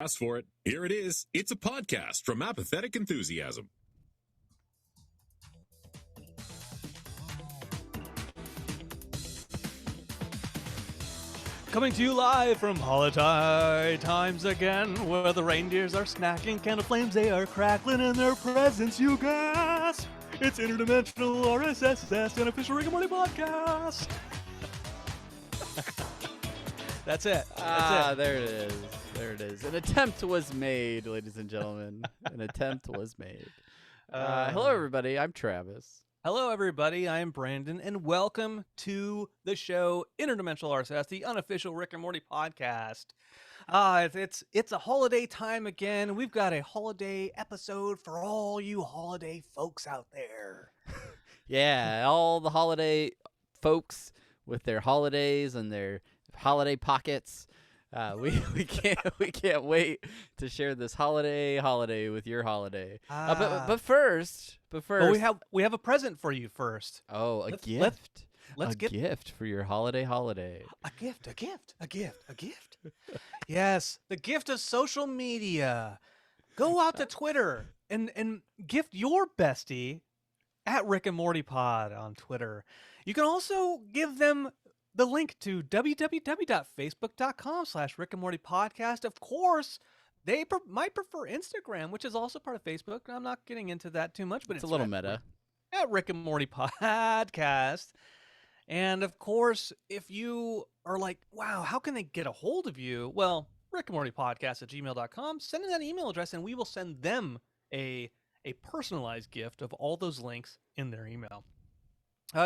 asked for it. Here it is. It's a podcast from Apathetic Enthusiasm. Coming to you live from holiday times again, where the reindeers are snacking, candle flames they are crackling, in their presence you gasp. It's Interdimensional RSS, unofficial Rick and Morty podcast. That's it. That's it. There it is. There it is. An attempt was made, ladies and gentlemen. An attempt was made. Hello, everybody. I'm Travis. Hello, everybody. I am Brandon, and welcome to the show Interdimensional RSS, the unofficial Rick and Morty podcast. It's a holiday time again. We've got a holiday episode for all you holiday folks out there. Yeah, all the holiday folks with their holidays and their holiday pockets. We can't wait to share this holiday with your holiday. But first, we have a present for you first. Oh, a gift. Let's get gift for your holiday. A gift. Yes, the gift of social media. Go out to Twitter and gift your bestie at Rick and Morty Pod on Twitter. You can also give them the link to www.facebook.com/Rick and Morty podcast. Of course, they might prefer Instagram, which is also part of Facebook. I'm not getting into that too much, but it's a little meta. At Rick and Morty podcast. And of course, if you are like, wow, how can they get a hold of you? Well, Rick and Morty podcast at gmail.com. Send in that email address and we will send them a personalized gift of all those links in their email.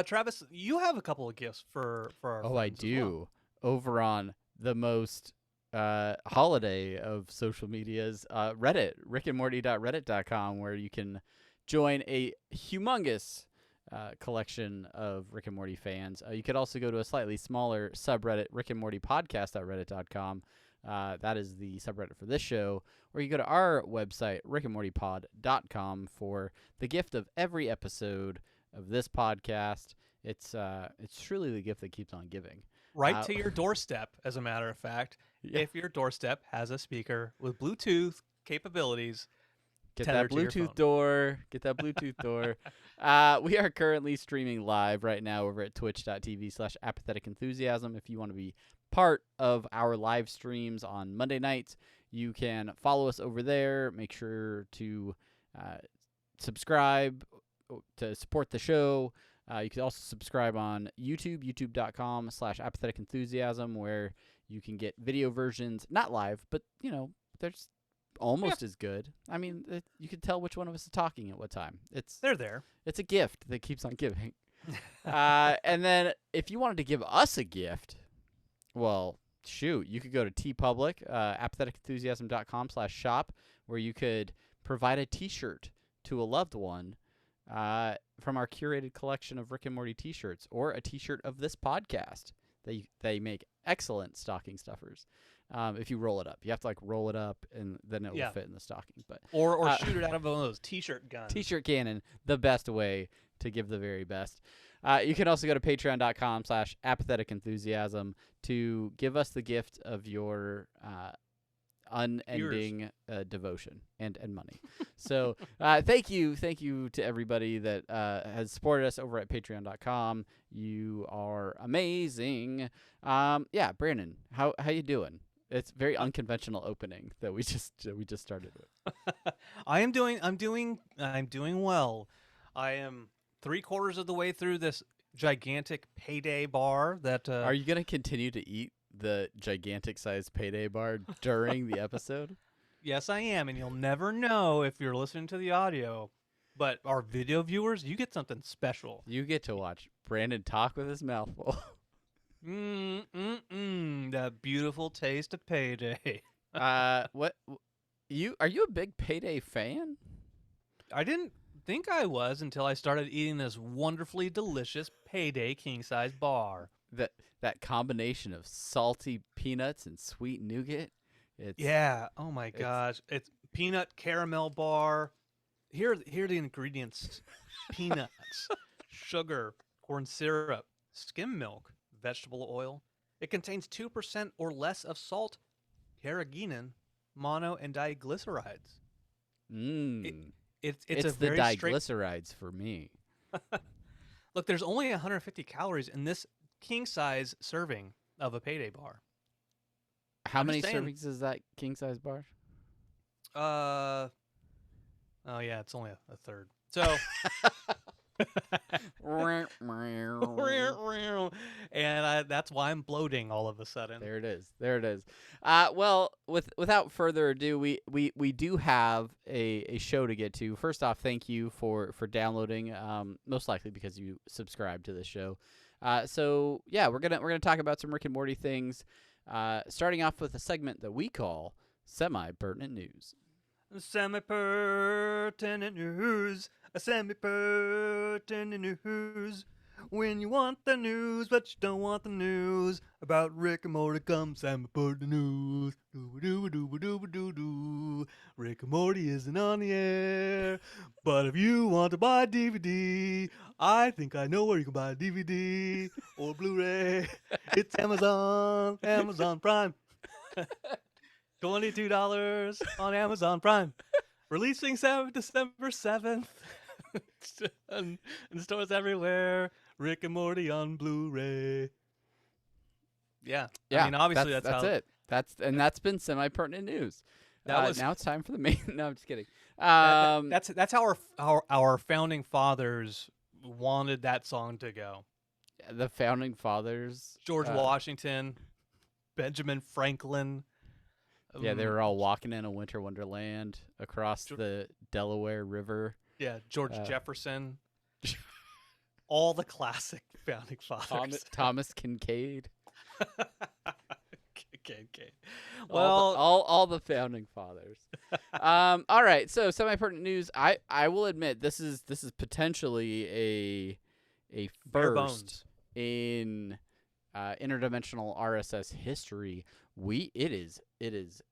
Travis, you have a couple of gifts for our friends. I do. Well. Over on the most holiday of social medias, Reddit, rickandmorty.reddit.com, where you can join a humongous collection of Rick and Morty fans. You could also go to a slightly smaller subreddit, rickandmortypodcast.reddit.com. That is the subreddit for this show. Or you go to our website, rickandmortypod.com, for the gift of every episode of this podcast. It's truly the gift that keeps on giving. Right to your doorstep, as a matter of fact. Yeah. If your doorstep has a speaker with Bluetooth capabilities, get that Bluetooth door. Get that Bluetooth door. We are currently streaming live right now over at twitch.tv/apathetic enthusiasm. If you want to be part of our live streams on Monday nights, you can follow us over there. Make sure to subscribe to support the show. You can also subscribe on YouTube, youtube.com/apathetic enthusiasm, where you can get video versions, not live, but there's almost as good. I mean, you can tell which one of us is talking at what time. They're there. It's a gift that keeps on giving. And then if you wanted to give us a gift, well, shoot, you could go to TeePublic, apatheticenthusiasm.com/shop, where you could provide a T-shirt to a loved one from our curated collection of Rick and Morty T-shirts, or a T-shirt of this podcast. They make excellent stocking stuffers. If you roll it up, you have to roll it up, and then it will fit in the stocking. But or shoot it out of one of those T-shirt guns. T-shirt cannon, the best way to give the very best. You can also go to patreon.com/apathetic enthusiasm to give us the gift of your unending devotion and money. So thank you to everybody that has supported us over at patreon.com. You are amazing. Brandon, how you doing? It's very unconventional opening that we just started with. I'm doing well. I am 3/4 of the way through this gigantic payday bar that Are you going to continue to eat the gigantic sized payday bar during the episode? Yes, I am, and you'll never know if you're listening to the audio. But our video viewers, you get something special. You get to watch Brandon talk with his mouth full. That beautiful taste of payday. What are you a big payday fan? I didn't think I was until I started eating this wonderfully delicious payday king-size bar. That combination of salty peanuts and sweet nougat. Oh my gosh. It's peanut caramel bar. Here are the ingredients. Peanuts, sugar, corn syrup, skim milk, vegetable oil. It contains 2% or less of salt, carrageenan, mono, and diglycerides. Mm. It's It's a the very diglycerides for me. Look, there's only 150 calories in this king size serving of a Payday bar. How I'm many just saying. servings is that king size bar? Oh yeah, it's only a third. So and that's why I'm bloating all of a sudden. There it is. There it is. Well, without further ado, we do have a show to get to. First off, thank you for downloading. Most likely because you subscribe to this show. So yeah, we're gonna talk about some Rick and Morty things. Starting off with a segment that we call Semi-Pertinent News. Semi-pertinent news. A semi-pertinent news. When you want the news, but you don't want the news about Rick and Morty, come semi-pertinent news. Doo-doo-doo-doo-doo-doo. Rick and Morty isn't on the air, but if you want to buy a DVD, I think I know where you can buy a DVD or Blu Ray. It's Amazon Prime. $22 on Amazon Prime. Releasing December 7th. in stores everywhere. Rick and Morty on Blu Ray. Yeah. I mean, obviously that's it. That's been Semi-Pertinent News. Now it's time for the main. No, I'm just kidding. That's how our founding fathers wanted that song to go. The founding fathers. George Washington, Benjamin Franklin. Yeah, they were all walking in a winter wonderland across the Delaware River. Yeah, George Jefferson. All the classic founding fathers. Thomas Kincaid. Kincaid. Well, all the founding fathers. All right, so Semi-Pertinent News. I will admit this is potentially a first in interdimensional RSS history. It is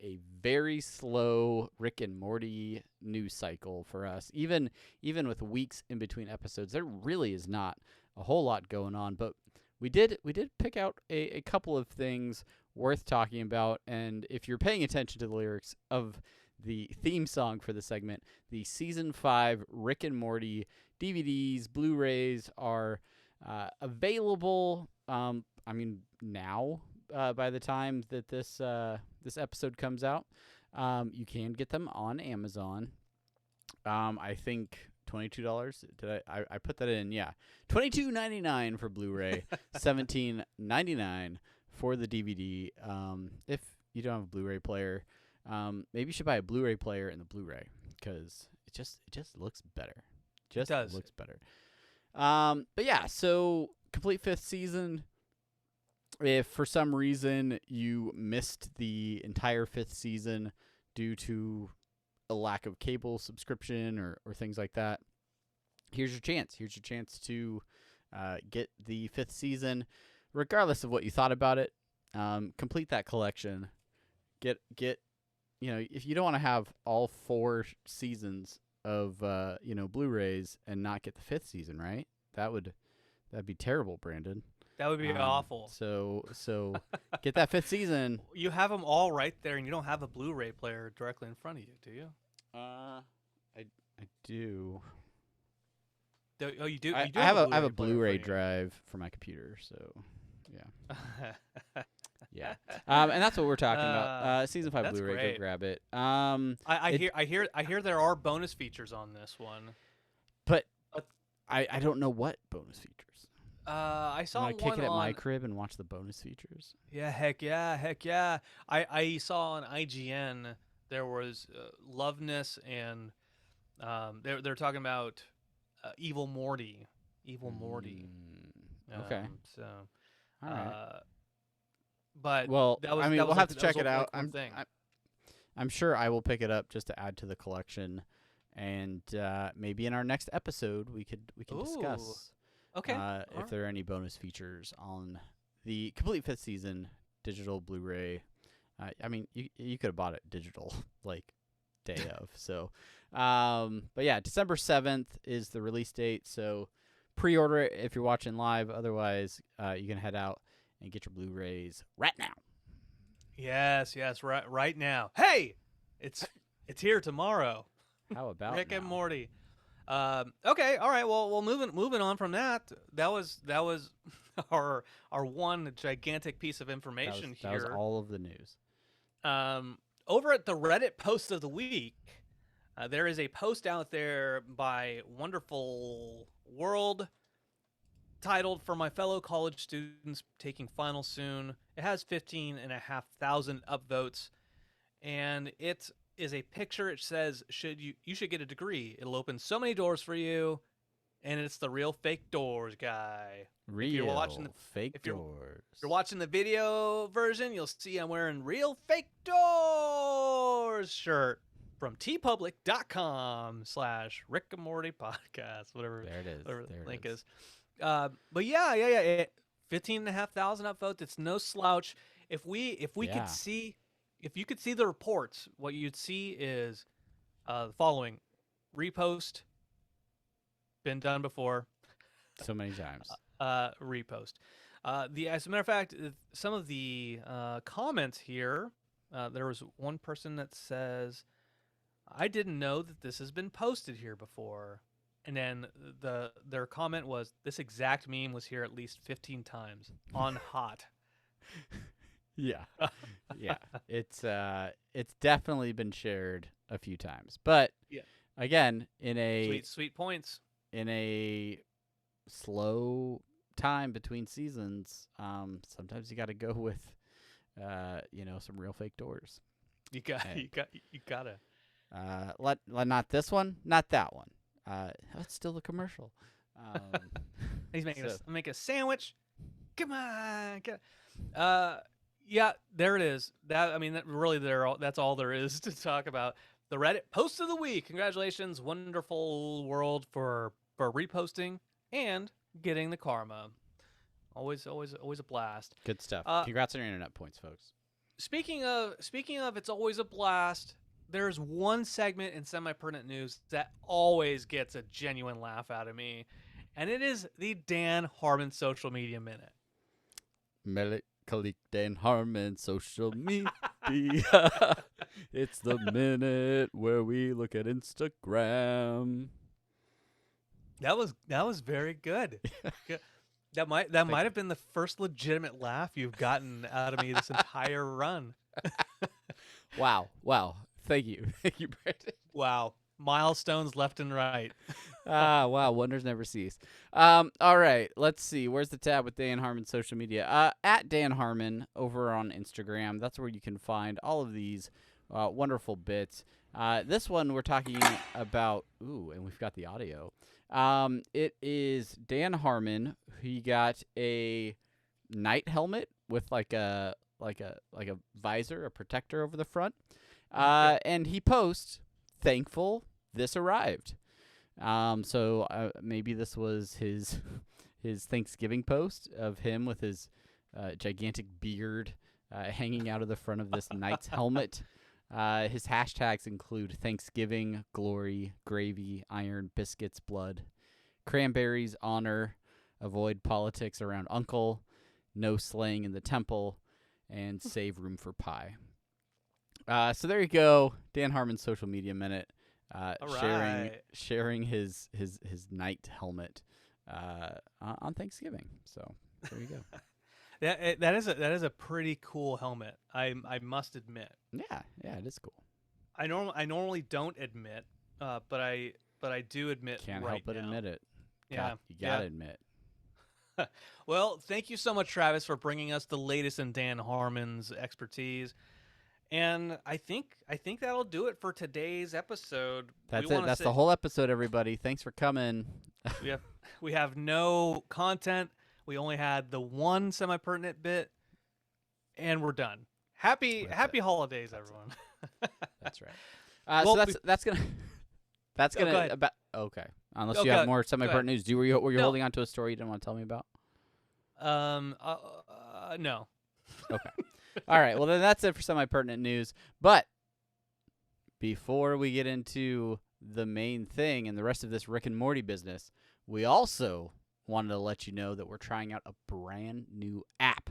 a very slow Rick and Morty news cycle for us. Even with weeks in between episodes, there really is not a whole lot going on. But we did pick out a couple of things worth talking about. And if you're paying attention to the lyrics of the theme song for the segment, the season 5 Rick and Morty DVDs, Blu Rays are available. Now. By the time that this episode comes out, you can get them on Amazon. I think $22. Did I put that in? Yeah, $22.99 for Blu-ray, $17.99 for the DVD. If you don't have a Blu-ray player, maybe you should buy a Blu-ray player and the Blu-ray because it just looks better. It looks better. But yeah, so complete 5th season. If for some reason you missed the entire 5th season due to a lack of cable subscription or things like that, here's your chance. Here's your chance to get the 5th season, regardless of what you thought about it. Complete that collection. Get if you don't want to have all 4 seasons of Blu-rays and not get the 5th season, right? That'd be terrible, Brandon. That would be awful. So get that 5th season. You have them all right there, and you don't have a Blu-ray player directly in front of you, do you? I do. Oh, you do. I have a Blu-ray drive for my computer, so yeah. Yeah. And that's what we're talking about. Season 5 Blu-ray. Great. Go grab it. I hear there are bonus features on this one, but I don't know what bonus features. I saw one. Kick it at on my crib and watch the bonus features. Yeah, heck yeah. I saw on IGN there was Loveness and they're talking about Evil Morty. Okay. So, all right. But we'll have to check it out. I'm sure I will pick it up just to add to the collection, and maybe in our next episode we can discuss. Okay. If there are any bonus features on the complete 5th season digital Blu-ray. You could have bought it digital day of. So, but yeah, December 7th is the release date. So pre-order it if you're watching live. Otherwise, you can head out and get your Blu-rays right now. Yes, right now. Hey, It's here tomorrow. How about Rick and now? Morty. Okay, all right. Well, moving on from that. That was our one gigantic piece of information That was here. all of the news. Over at the Reddit post of the week, there is a post out there by Wonderful World titled "For My Fellow College Students Taking Finals Soon." It has 15,500 upvotes, and it is a picture. It says, you should get a degree. It'll open so many doors for you." And it's the Real Fake Doors guy. Real If you're watching fake doors. If you're watching the video version, you'll see I'm wearing Real Fake Doors shirt from tpublic.com/Rick and Morty podcast, whatever. There it is. Whatever There the it link is. is. But yeah. 15,500 upvotes. It's no slouch. If we Yeah. could see, if you could see the reports, what you'd see is the following: repost, been done before. So many times. Repost. As a matter of fact, some of the comments here, there was one person that says, "I didn't know that this has been posted here before," and then their comment was, "This exact meme was here at least 15 times on Hot." Yeah. Yeah. It's definitely been shared a few times. But Yeah. again, in a Sweet points. in a slow time between seasons, sometimes you got to go with some real fake doors. You got Hey. you gotta. Let not this one, not that one. Let's steal the commercial. He's making So- make a sandwich. Come on. Yeah, there it is. That's all there is to talk about. The Reddit post of the week. Congratulations, Wonderful World, for reposting and getting the karma. Always a blast. Good stuff. Congrats on your internet points, folks. Speaking of, it's always a blast. There's one segment in Semi-Pertinent News that always gets a genuine laugh out of me, and it is the Dan Harmon Social Media Minute. Melancholic Dan Harmon social media. It's the minute where we look at Instagram. That was very good. Good. That might have been the first legitimate laugh you've gotten out of me this entire run. Wow. Thank you, Brandon. Wow. Milestones left and right. Wow, wonders never cease. All right, let's see. Where's the tab with Dan Harmon social media? At Dan Harmon over on Instagram. That's where you can find all of these wonderful bits. This one we're talking about. Ooh, and we've got the audio. It is Dan Harmon. He got a night helmet with like a visor, a protector over the front. And he posts, "Thankful this arrived." So maybe this was his Thanksgiving post of him with his gigantic beard hanging out of the front of this knight's helmet. His hashtags include Thanksgiving, glory, gravy, iron, biscuits, blood, cranberries, honor, avoid politics around uncle, no slaying in the temple, and save room for pie. So there you go, Dan Harmon's social media minute, sharing his knight helmet on Thanksgiving. So there you go. That is a pretty cool helmet. I must admit. Yeah, it is cool. I normally don't admit, but I do admit. Can't right help but now. admit it. Yeah, you gotta admit. Well, thank you so much, Travis, for bringing us the latest in Dan Harmon's expertise. And I think that'll do it for today's episode. That's it. That's the whole episode, everybody. Thanks for coming. we have no content. We only had the one semi-pertinent bit, and we're done. Happy holidays, everyone. That's right. Well, so that's gonna go ahead. about okay. Unless you have more semi-pertinent news. Were you No. holding on to a story you didn't want to tell me about? No. Okay. All right. Well, then that's it for semi-pertinent news. But before we get into the main thing and the rest of this Rick and Morty business, we also wanted to let you know that we're trying out a brand new app.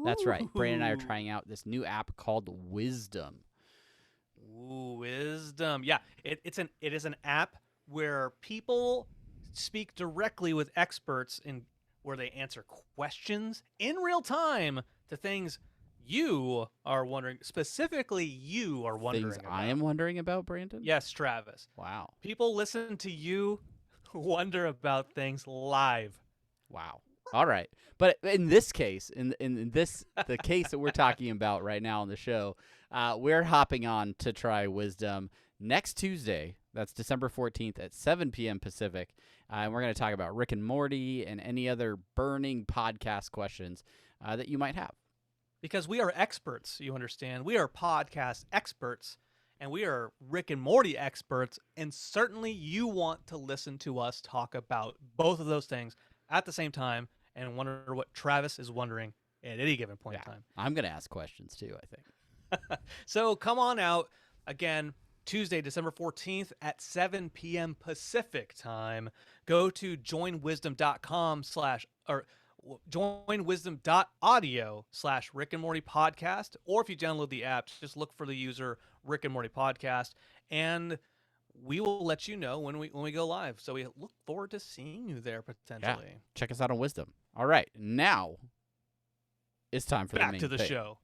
That's right. Brandon and I are trying out this new app called Wisdom. Ooh, wisdom. Yeah, it is an app where people speak directly with experts in where they answer questions in real time to things you are wondering. Specifically, you are wondering Things about. I am wondering about, Brandon? Yes, Travis. Wow. People listen to you wonder about things live. Wow. All right. But in this case, in this the case that we're talking about right now on the show, we're hopping on to try Wisdom next Tuesday. That's December 14th at 7 p.m. Pacific. And we're going to talk about Rick and Morty and any other burning podcast questions that you might have. Because we are experts, you understand. We are podcast experts, and we are Rick and Morty experts, and certainly you want to listen to us talk about both of those things at the same time and wonder what Travis is wondering at any given point in time. I'm going to ask questions too, I think. So come on out. Again, Tuesday, December 14th at 7 p.m. Pacific time. Go to joinwisdom.com/ or joinwisdom.audio/Rick and Morty podcast. Or if you download the app, just look for the user Rick and Morty podcast, and we will let you know when we go live. So we look forward to seeing you there potentially. Yeah. Check us out on Wisdom. All right. Now it's time for Back the main to the thing. show.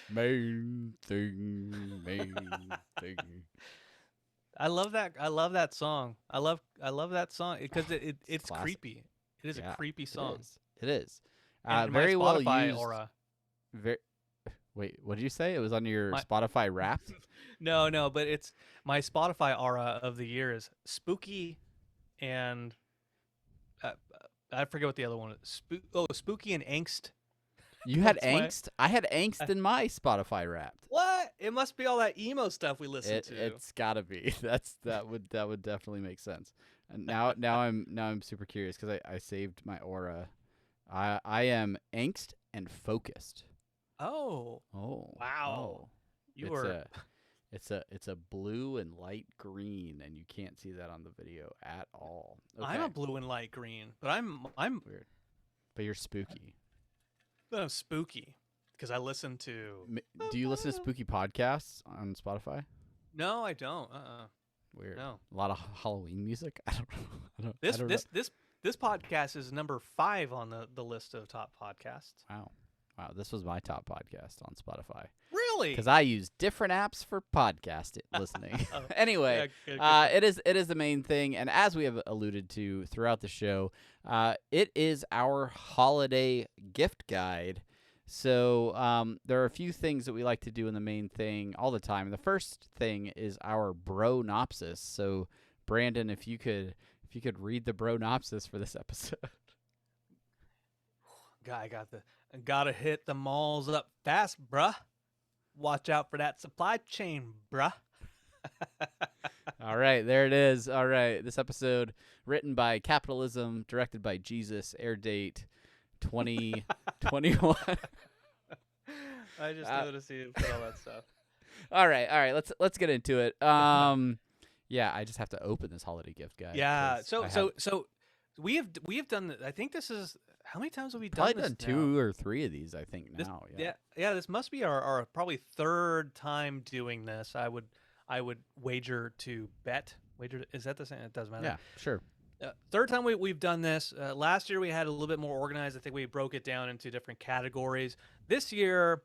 Main thing. I love that song. I love that song because it's classic. creepy. It is a creepy song. It is. And Very my well Spotify used. aura. Wait, what did you say? It was on your My- Spotify Wrapped? No, but it's my Spotify aura of the year is spooky, and I forget what the other one is. Spooky and angst. You had That's my- angst? I had angst in my Spotify Wrapped. What? It must be all that emo stuff we listen to. It's gotta be. That would definitely make sense. And now I'm super curious because I saved my aura. I am angst and focused. Oh, Oh wow. oh. You it's were. it's a blue and light green, and you can't see that on the video at all. Okay. I'm a blue and light green, but I'm Weird. But you're spooky. spooky because I listen to. Do you listen to spooky podcasts on Spotify? No, I don't. Weird. No. A lot of Halloween music. I don't know. This I don't know. this podcast is number 5 on the list of top podcasts. Wow, this was my top podcast on Spotify Really? because I use different apps for podcast listening. Oh, Anyway, yeah, good. it is the main thing, and as we have alluded to throughout the show, it is our holiday gift guide. So there are a few things that we like to do in the main thing all the time. The first thing is our bronopsis. So Brandon, if you could read the bronopsis for this episode. Guy gotta hit the malls up fast, bruh. Watch out for that supply chain, bruh. All right, there it is. All right, this episode written by Capitalism, directed by Jesus, air date 2021. I just noticed you put all that stuff. All right, let's get into it. Yeah, I just have to open this holiday gift guide. Yeah. 'cause So we have done. I think this is how many times have we probably done this done now? 2 or 3 of these. I think This- now. yeah. This must be our probably third time doing this. I would wager to bet. Wager is that the same? It doesn't matter. Yeah, sure. Third time we've done this. Last year we had a little bit more organized. I think we broke it down into different categories. This year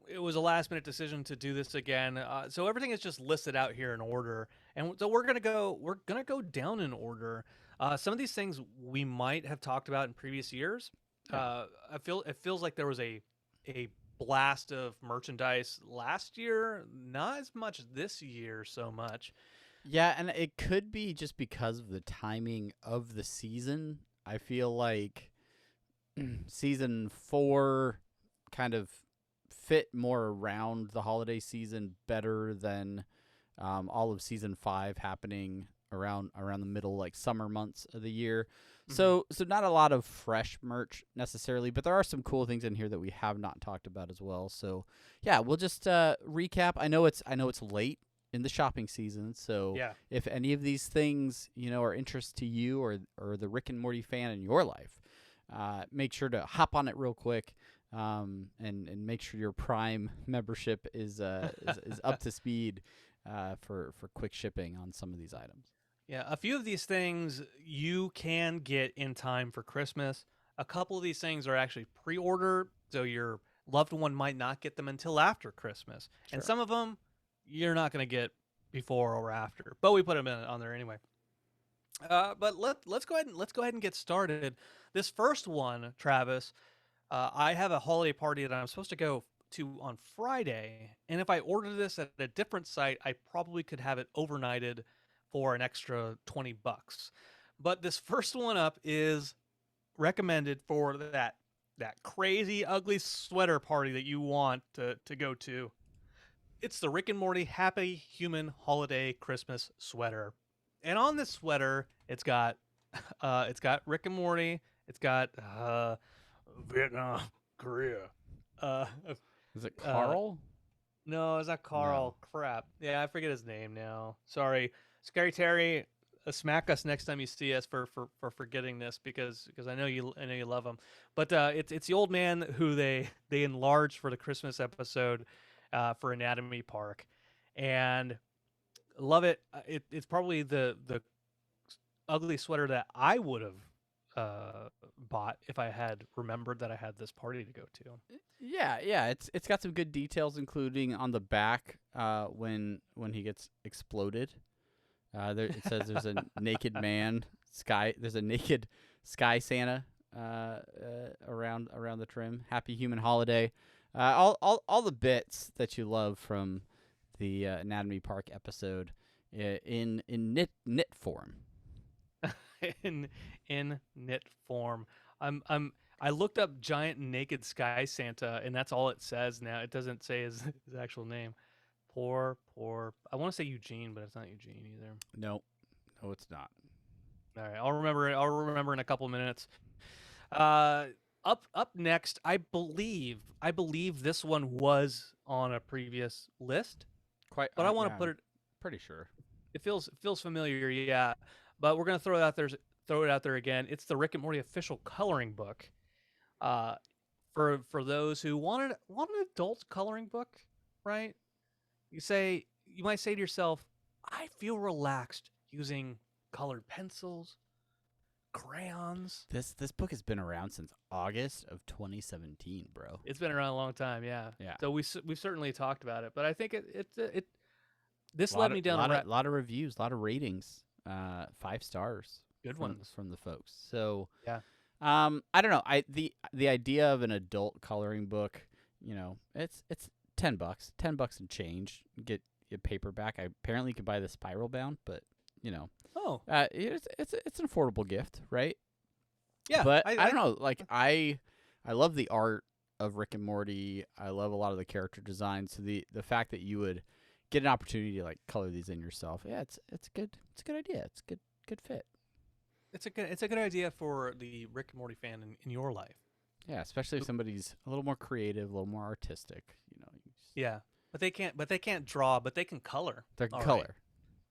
it was a last minute decision to do this again. So everything is just listed out here in order, and so we're gonna go down in order. Some of these things we might have talked about in previous years. Yeah. It feels like there was a blast of merchandise last year, not as much this year so much. Yeah, and it could be just because of the timing of the season. I feel like season 4 kind of fit more around the holiday season better than all of season 5 happening around the middle, like summer months of the year. Mhm. So not a lot of fresh merch necessarily, but there are some cool things in here that we have not talked about as well. So yeah, we'll just recap. I know it's late in the shopping season, so Yeah. if any of these things are interest to you or the Rick and Morty fan in your life, make sure to hop on it real quick, and make sure your Prime membership is up to speed for quick shipping on some of these items. Yeah, a few of these things you can get in time for Christmas. A couple of these things are actually pre-order, so your loved one might not get them until after Christmas. And Sure. some of them you're not going to get before or after, but we put them on there anyway. But let's go ahead and get started. This first one, Travis, I have a holiday party that I'm supposed to go to on Friday, and if I order this at a different site, I probably could have it overnighted for an extra $20. But this first one up is recommended for that crazy ugly sweater party that you want to go to. It's the Rick and Morty Happy Human Holiday Christmas sweater. And on this sweater, it's got Rick and Morty, it's got Vietnam, Korea. Is it Carl? No, it's not Carl. No. Crap. Yeah, I forget his name now. Sorry. Scary Terry, smack us next time you see us for forgetting this because I know you love him. But it's the old man who they enlarged for the Christmas episode for Anatomy Park, and love it. It's probably the ugly sweater that I would have bought if I had remembered that I had this party to go to. Yeah. It's got some good details, including on the back when he gets exploded. It says there's a naked man there's a naked sky Santa around the trim. Happy Human Holiday. All the bits that you love from the Anatomy Park episode in knit form. in knit form. I looked up giant naked sky Santa, and that's all it says now. It doesn't say his actual name. Poor. I want to say Eugene, but it's not Eugene either. No, it's not. All right, I'll remember in a couple minutes. Up next, I believe this one was on a previous list. Quite, but I want to put it. Pretty sure. It feels familiar, yeah. But we're gonna throw it out there again. It's the Rick and Morty official coloring book. For those who want an adult coloring book, right? You might say to yourself, I feel relaxed using colored pencils, crayons. This book has been around since August of 2017, bro. It's been around a long time, yeah. Yeah. So we've certainly talked about it, but I think this led me down a lot of reviews, a lot of ratings, 5 stars. Good ones from the folks. So yeah. I don't know. The idea of an adult coloring book, it's $10, $10 and change. Get a paperback. Apparently you can buy the spiral bound, but it's an affordable gift, right? Yeah, but I don't know. Like I love the art of Rick and Morty. I love a lot of the character design. So the fact that you would get an opportunity to like color these in yourself, yeah, it's good. It's a good idea. It's a good fit. It's a good idea for the Rick and Morty fan in your life. Yeah, especially if somebody's a little more creative, a little more artistic. Yeah, but they can't draw, but they can color. They can color. Right.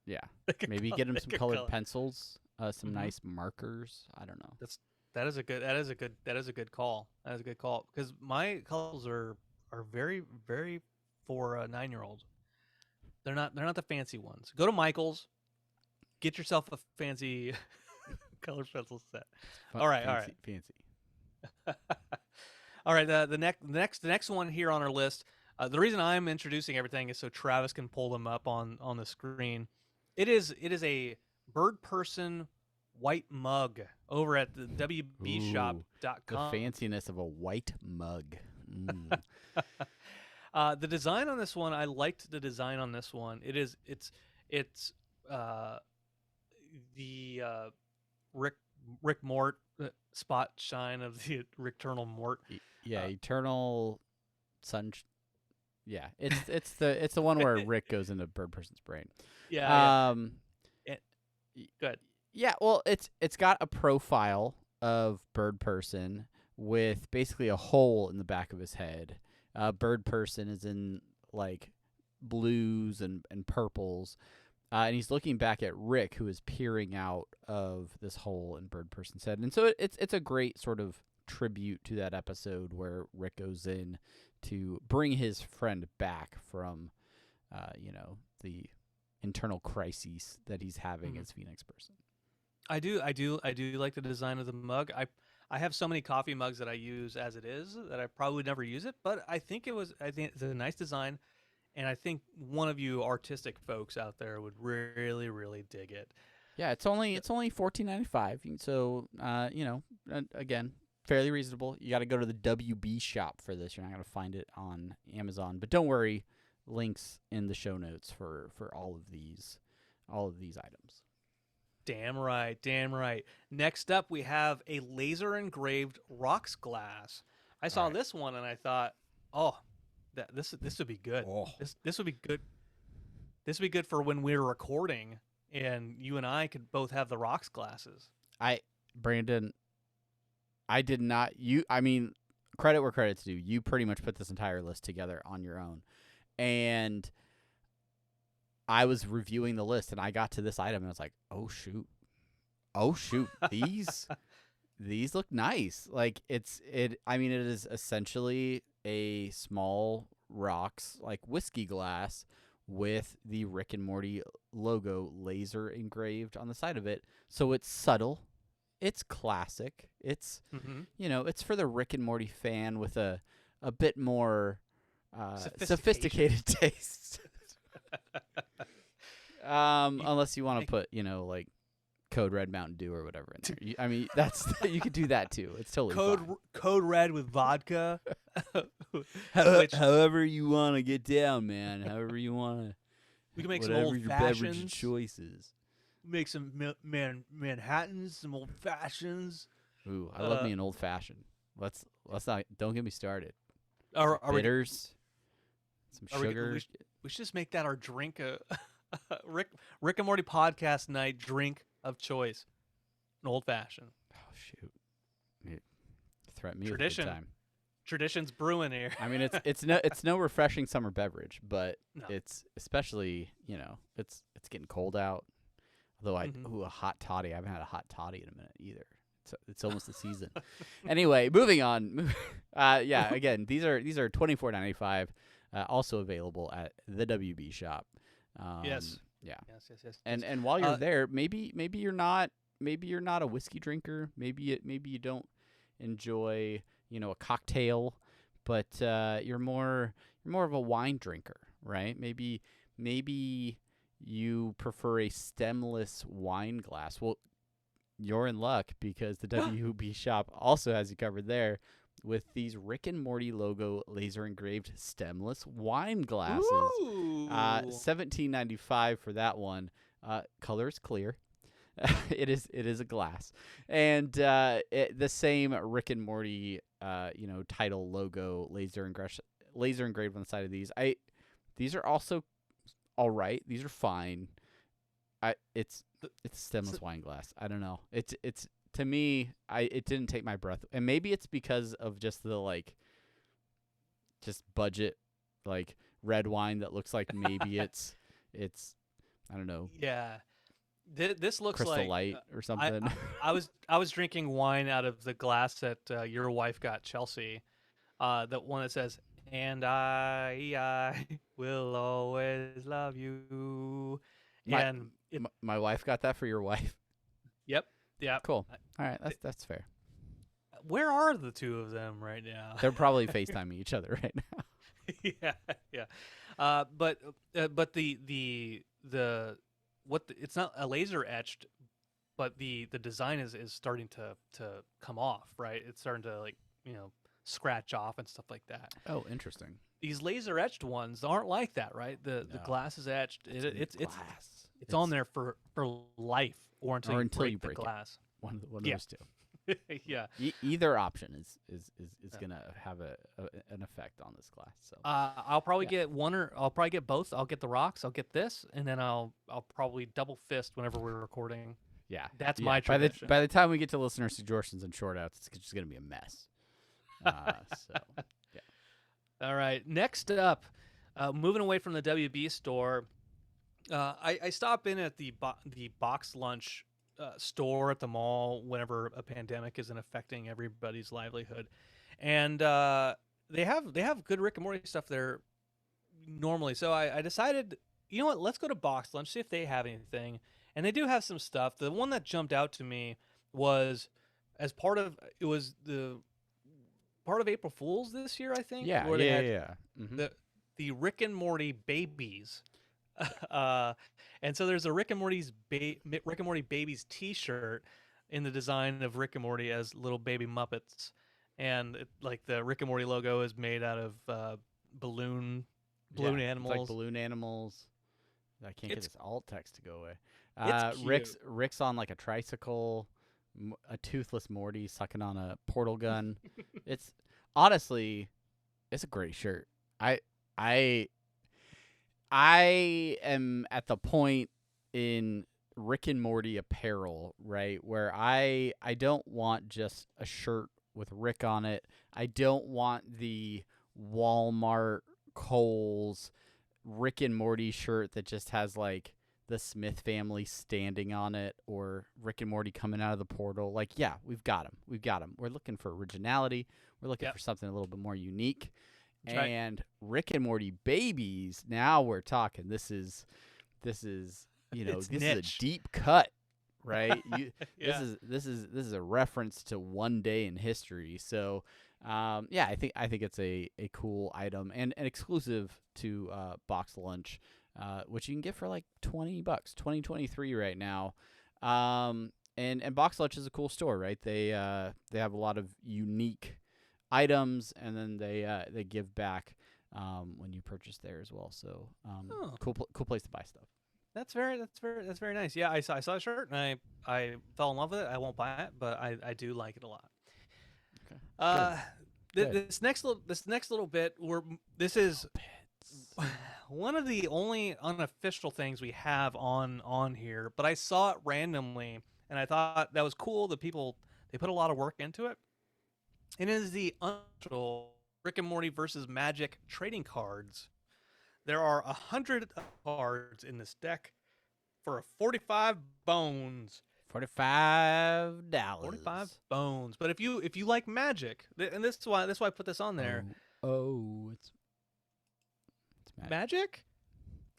Yeah, maybe get them some colored pencils, some nice markers. I don't know. That is a good call. That is a good call because my colors are very, very for a 9-year-old. They're not the fancy ones. Go to Michael's, get yourself a fancy color pencil set. All right. Fancy. All right. The next one here on our list. The reason I'm introducing everything is so Travis can pull them up on the screen. It is a Birdperson white mug over at the wbshop.com. The fanciness of a white mug. The design on this one, I liked the design on this one. It's the Rick Mort spot shine of the Eternal Mort. Eternal sun. Yeah, it's the one where Rick goes into Birdperson's brain. Yeah. Good. Yeah, well, it's got a profile of Birdperson with basically a hole in the back of his head. Birdperson is in like blues and purples, and he's looking back at Rick, who is peering out of this hole in Birdperson's head. And so it's a great sort of tribute to that episode where Rick goes in to bring his friend back from, the internal crises that he's having as Phoenix Person. I do like the design of the mug. I have so many coffee mugs that I use as it is that I probably would never use it, but I think it's a nice design, and I think one of you artistic folks out there would really, really dig it. Yeah, it's only $14.95. So again, fairly reasonable. You got to go to the WB shop for this. You're not going to find it on Amazon, but don't worry, links in the show notes for all of these items. Damn right. Next up, we have a laser engraved rocks glass. I saw this one and I thought, this would be good. Oh. This would be good. This would be good for when we're recording and you and I could both have the rocks glasses. Brandon, I did not. Credit where credit's due. You pretty much put this entire list together on your own, and I was reviewing the list and I got to this item and I was like, oh shoot, these look nice. Like it is essentially a small rocks like whiskey glass with the Rick and Morty logo laser engraved on the side of it. So it's subtle, it's classic, it's it's for the Rick and Morty fan with a bit more sophisticated taste. Unless you want to put, like Code Red Mountain Dew or whatever in there. That's you could do that too. It's totally fine. Code Red with vodka. However you want to get down, man. However you want to. We can make some whatever old your fashions. beverage choices. Make some Manhattans, some old fashions. Ooh, I love me an old fashioned. Let's not. Don't get me started. Are bitters. Some sugar. We should just make that our drink. Rick and Morty podcast night drink of choice, an old fashioned. Oh shoot! Threaten me Tradition. with a good time. Tradition's brewing here. It's no refreshing summer beverage, but No. it's especially it's getting cold out. Although a hot toddy. I haven't had a hot toddy in a minute either. It's almost the season. Anyway, moving on. Again, these are $24.95. Also available at the WB shop. Yes. Yeah. Yes. And while you're there, maybe you're not a whiskey drinker. Maybe you don't enjoy a cocktail, but you're more of a wine drinker, right? Maybe you prefer a stemless wine glass. Well, you're in luck because the WB shop also has you covered there with these Rick and Morty logo laser engraved stemless wine glasses. $17.95 for that one. Color is clear. It is a glass, and the same Rick and Morty title logo laser engraved on the side of these. These are also all right. These are fine. It's stemless wine glass. I don't know. It's to me, it didn't take my breath, and maybe it's because of just the just budget red wine that looks like maybe it's I don't know. Yeah, this looks Crystal like Light or something. I was drinking wine out of the glass that your wife got Chelsea, the one that says "And I will always love you." My wife got that for your wife. Yep. Cool. All right, that's fair. Where are the two of them right now? They're probably FaceTiming each other right now. Yeah. But it's not a laser etched, but the design is starting to come off, right? It's starting to scratch off and stuff like that. Oh, interesting. These laser etched ones aren't like that, right? The glass is etched. It's on there for life or until you break the glass. One of those two. Yeah. Either option is gonna have an effect on this class. So I'll probably get I'll probably get both. I'll get the rocks. I'll get this, and then I'll probably double fist whenever we're recording. yeah, That's my tradition. By the time we get to listener suggestions and short outs, it's just gonna be a mess. So yeah. All right. Next up, moving away from the WB store, I stop in at the box lunch store at the mall whenever a pandemic isn't affecting everybody's livelihood, and they have good Rick and Morty stuff there normally. So I decided, you know what? Let's go to box lunch, see if they have anything, and they do have some stuff. The one that jumped out to me was part of April Fool's this year, I think. Yeah, where they had Mm-hmm. the Rick and Morty babies. And so there's a Rick and Morty babies T-shirt in the design of Rick and Morty as little baby Muppets, and like the Rick and Morty logo is made out of balloon animals. It's like balloon animals. I can't get this alt text to go away. It's cute. Rick's on like a tricycle, a toothless Morty sucking on a portal gun. It's honestly, it's a great shirt. I am at the point in Rick and Morty apparel, right, where I don't want just a shirt with Rick on it. I don't want the Walmart, Kohl's Rick and Morty shirt that just has like the Smith family standing on it or Rick and Morty coming out of the portal. Like, yeah, we've got them. We're looking for originality. We're looking for something a little bit more unique. That's and right. Rick and Morty babies, now we're talking. This is you know, It's this niche. is a deep cut, right? Yeah. This is a reference to one day in history. So yeah, I think it's a cool item and exclusive to Box Lunch, which you can get for like $20, $20.23 right now. And Box Lunch is a cool store, right? They have a lot of unique items, and then they give back when you purchase there as well. So cool place to buy stuff. That's very nice. Yeah, I saw a shirt and I fell in love with it. I won't buy it, but I do like it a lot. Okay. Good. This next little bit, this is one of the only unofficial things we have on here, but I saw it randomly and I thought that was cool. They put a lot of work into it. And it is the unofficial Rick and Morty versus Magic trading cards. There are 100 cards in this deck for 45 bones. $45. 45 bones. But if you like Magic, and this is why I put this on there. It's Magic?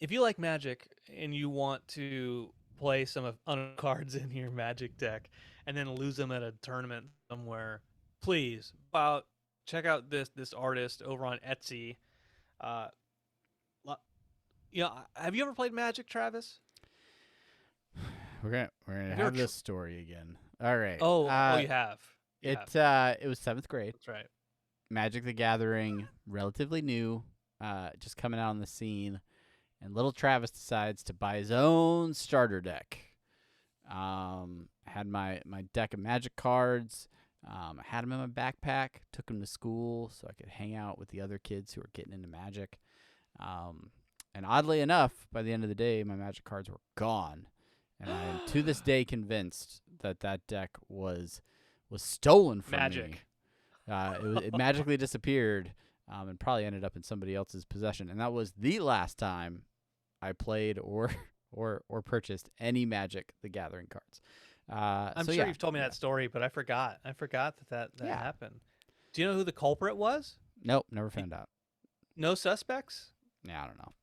If you like Magic and you want to play some of cards in your Magic deck and then lose them at a tournament somewhere, please check out this artist over on Etsy. Have you ever played Magic, Travis? We're gonna have this story again. All right. Oh, you have. It was 7th grade. That's right. Magic the Gathering, relatively new, just coming out on the scene, and little Travis decides to buy his own starter deck. Had my deck of Magic cards. I had them in my backpack, took them to school so I could hang out with the other kids who were getting into Magic. And oddly enough, by the end of the day, my Magic cards were gone. And I am to this day convinced that deck was stolen from me. It magically disappeared and probably ended up in somebody else's possession. And that was the last time I played or purchased any Magic the Gathering cards. I'm sure you've told me that story, but I forgot. I forgot that happened. Do you know who the culprit was? Nope, never found out. No suspects? Yeah, I don't know.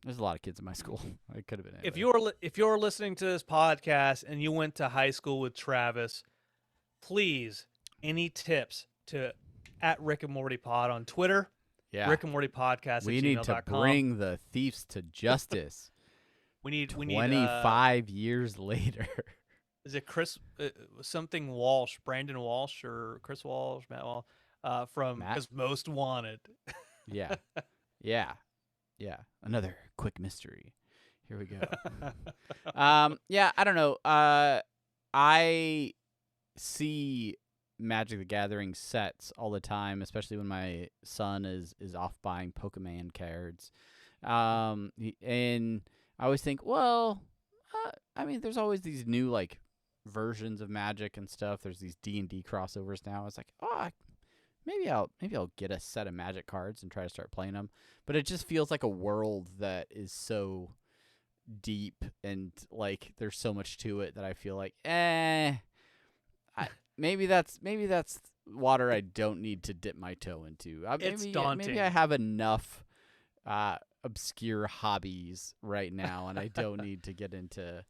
There's a lot of kids in my school. It could have been anybody. If you're listening to this podcast and you went to high school with Travis, please, any tips to @Rick and Morty Pod on Twitter? Yeah. Rick and Morty Podcast. We need to bring the thieves to justice. we need 25 years later. Is it Chris something Walsh, Brandon Walsh, or Chris Walsh, Matt Walsh from As Most Wanted? Yeah. Another quick mystery. Here we go. Yeah, I don't know. I see Magic the Gathering sets all the time, especially when my son is off buying Pokemon cards. And I always think, well, I mean, there's always these new like versions of Magic and stuff. There's these D&D crossovers now. It's like, maybe I'll get a set of Magic cards and try to start playing them. But it just feels like a world that is so deep and like there's so much to it that I feel like, maybe that's water I don't need to dip my toe into. It's daunting. Maybe I have enough obscure hobbies right now, and I don't need to get into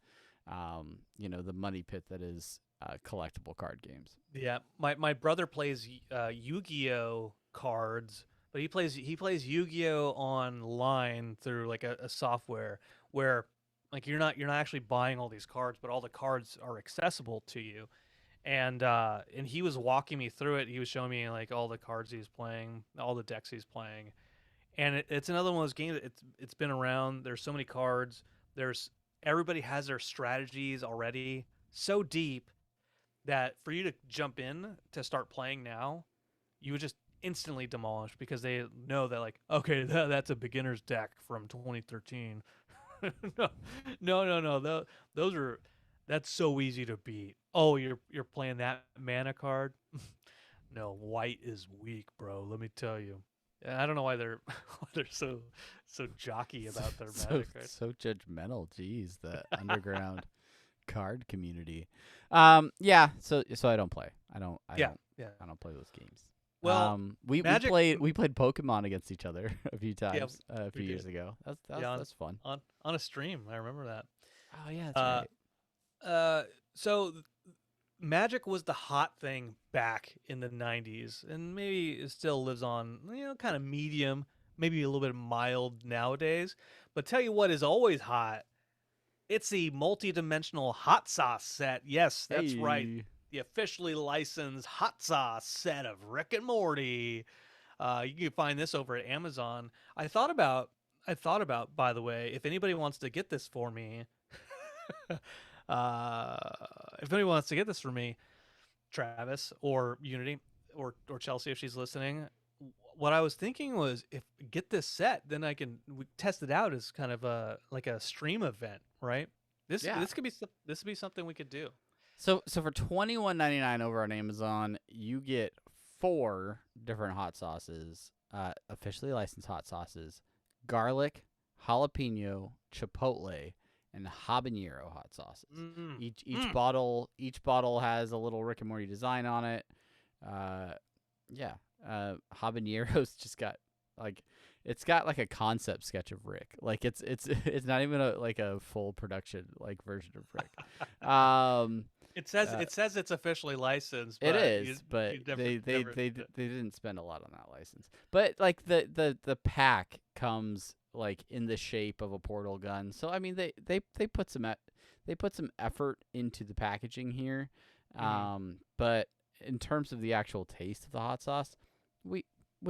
the money pit that is collectible card games. Yeah, my brother plays Yu-Gi-Oh cards, but he plays Yu-Gi-Oh online through like a software where like you're not actually buying all these cards, but all the cards are accessible to you. And he was walking me through it. He was showing me like all the cards he was playing, all the decks he's playing. And it's another one of those games that it's been around. There's so many cards. Everybody has their strategies already so deep that for you to jump in to start playing now, you would just instantly demolish because they know that like, okay, that's a beginner's deck from 2013. No. That's so easy to beat. Oh, you're playing that mana card? No, white is weak, bro. Let me tell you. And I don't know why they're so jockey about their Magic cards. So judgmental. Jeez, the underground card community. Yeah. So I don't play. I don't play those games. Well, we played Pokemon against each other a few times a few years did. ago. That's fun. On a stream, I remember that. Oh yeah, that's right. So Magic was the hot thing back in the 90s, and maybe it still lives on, kind of medium, maybe a little bit mild nowadays. But tell you what is always hot, it's the Multidimensional Hot Sauce Set. Yes, that's right. The officially licensed hot sauce set of Rick and Morty. You can find this over at Amazon. I thought about, by the way, if anybody wants to get this for me, Travis or Unity or Chelsea, if she's listening, what I was thinking was if get this set, then we test it out as kind of like a stream event, right? This could be something we could do. So for $21.99 over on Amazon, you get 4 different hot sauces, officially licensed hot sauces: garlic, jalapeno, chipotle, and habanero hot sauces. Each bottle has a little Rick and Morty design on it. Habanero's just got it's got like a concept sketch of Rick. Like it's not even a full production like version of Rick. It says it's officially licensed. But it is, but they didn't spend a lot on that license. But like the pack comes like in the shape of a portal gun. So I mean they put some effort into the packaging here. But in terms of the actual taste of the hot sauce, we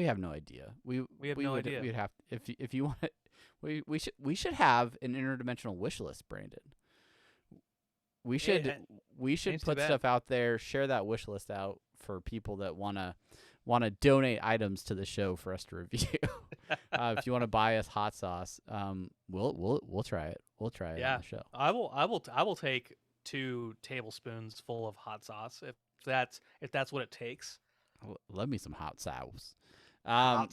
have no idea. We have no idea. We'd have if you want it, we should have an interdimensional wish list, Brandon. We should put stuff out there, share that wish list out for people that wanna donate items to the show for us to review. If you want to buy us hot sauce, we'll try it. We'll try it on the show. I will take 2 tablespoons full of hot sauce if that's what it takes. Love me some hot sauce.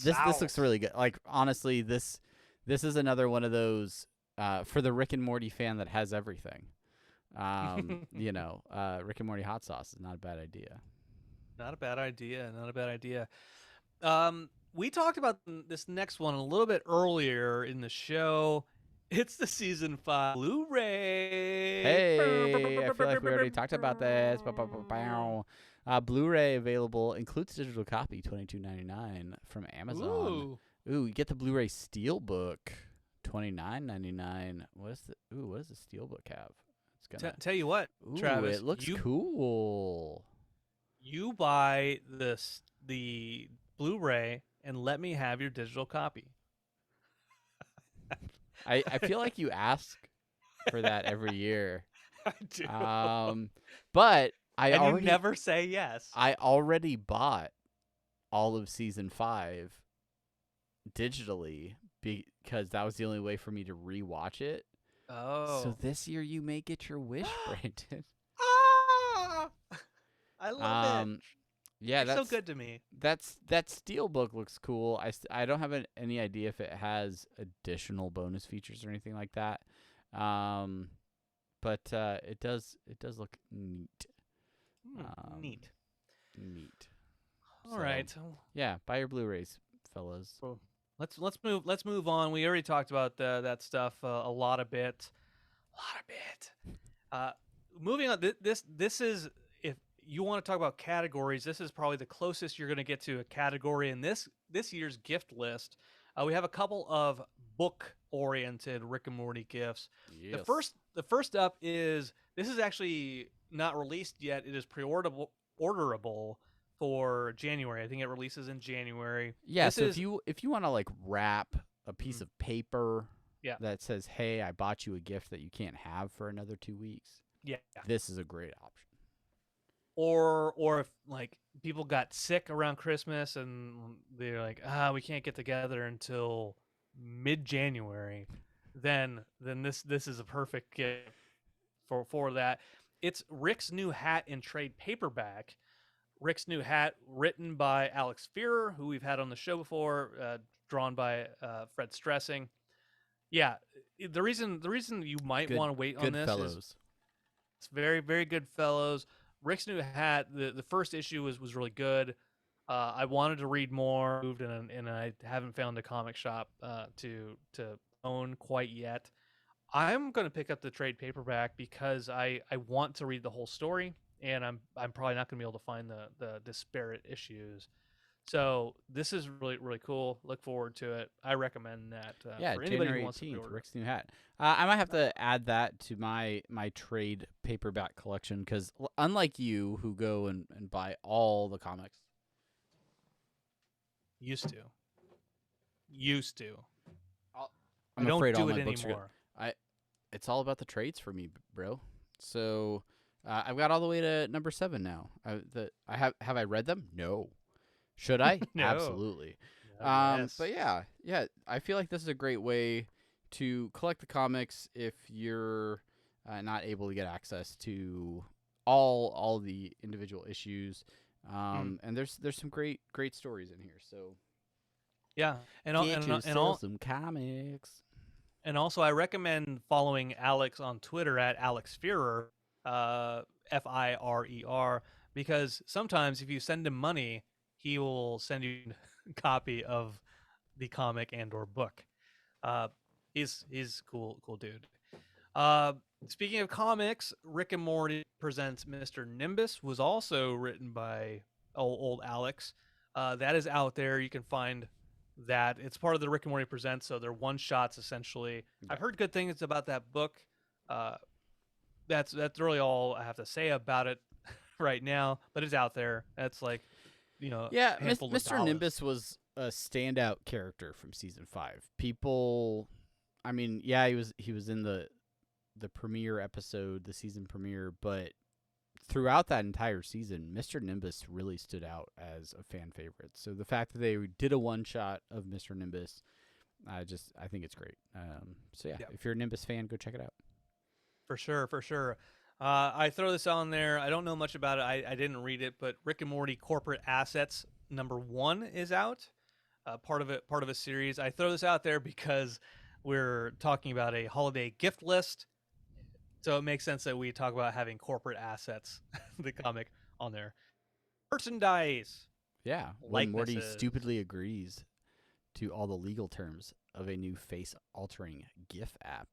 This looks really good. Like honestly, this is another one of those for the Rick and Morty fan that has everything. Rick and Morty hot sauce is not a bad idea. Not a bad idea. We talked about this next one a little bit earlier in the show. It's the season 5 Blu Ray. Hey, I feel like we already talked about this. Blu Ray available, includes digital copy, $22.99 from Amazon. Ooh, you get the Blu Ray Steelbook, $29.99. What does the Steelbook have? Tell you what, Travis, it looks cool. You buy the Blu-ray and let me have your digital copy. I feel like you ask for that every year. I do. But You never say yes. I already bought all of season 5 digitally because that was the only way for me to rewatch it. Oh. So this year you may get your wish, Brandon. Ah! I love it. Yeah, that's so good to me. That Steelbook looks cool. I don't have any idea if it has additional bonus features or anything like that. But it does look neat. Neat. All So, right. Yeah, buy your Blu-rays, fellas. Cool. Let's move on. We already talked about that stuff a lot a bit. Moving on. This is, if you want to talk about categories, this is probably the closest you're going to get to a category in this year's gift list. We have a couple of book-oriented Rick and Morty gifts. Yes. The first up is, this is actually not released yet. It is pre-orderable for January. I think it releases in January. Yeah, so if you want to like wrap a piece of paper that says, "Hey, I bought you a gift that you can't have for another 2 weeks." Yeah. This is a great option. Or if like people got sick around Christmas and they're like, we can't get together until mid-January, then this is a perfect gift for that. It's Rick's New Hat in trade paperback. Rick's New Hat, written by Alex Fearer, who we've had on the show before, drawn by Fred Stressing. Yeah, the reason you might want to wait on this is it's very, very good fellows. Rick's New Hat, the first issue was really good. I wanted to read more, and I haven't found a comic shop to own quite yet. I'm going to pick up the trade paperback because I want to read the whole story, and I'm probably not going to be able to find the disparate issues. So this is really, really cool. Look forward to it. I recommend that for anybody January who wants to 18th, Rick's New Hat. I might have to add that to my trade paperback collection because unlike you who go and buy all the comics. Used to. I'm I don't afraid do all it my books anymore. It's all about the trades for me, bro. So I've got all the way to number 7 now. Have I read them? No. Should I? No. Absolutely. Yes. But yeah, I feel like this is a great way to collect the comics if you're not able to get access to all the individual issues. And there's some great stories in here. So yeah, and some comics. And also, I recommend following Alex on Twitter at Alex Fearer, Firer, because sometimes if you send him money, he will send you a copy of the comic and/or book. He's cool dude. Speaking of comics, Rick and Morty presents Mr. Nimbus, was also written by old Alex. That is out there. You can find that. It's part of the Rick and Morty Presents, so they're one-shots essentially. I've heard good things about that book. That's really all I have to say about it right now, but it's out there. That's like, yeah, Mr. Nimbus was a standout character from season 5. People, I mean, yeah, he was in the premiere episode, the season premiere, but throughout that entire season, Mr. Nimbus really stood out as a fan favorite. So the fact that they did a one-shot of Mr. Nimbus, I think it's great. So yeah, if you're a Nimbus fan, go check it out. For sure. I throw this on there. I don't know much about it. I didn't read it, but Rick and Morty Corporate Assets #1 is out. Part of a series. I throw this out there because we're talking about a holiday gift list. So it makes sense that we talk about having corporate assets, the comic, on there. Merchandise. Yeah, when Morty stupidly agrees to all the legal terms of a new face-altering GIF app,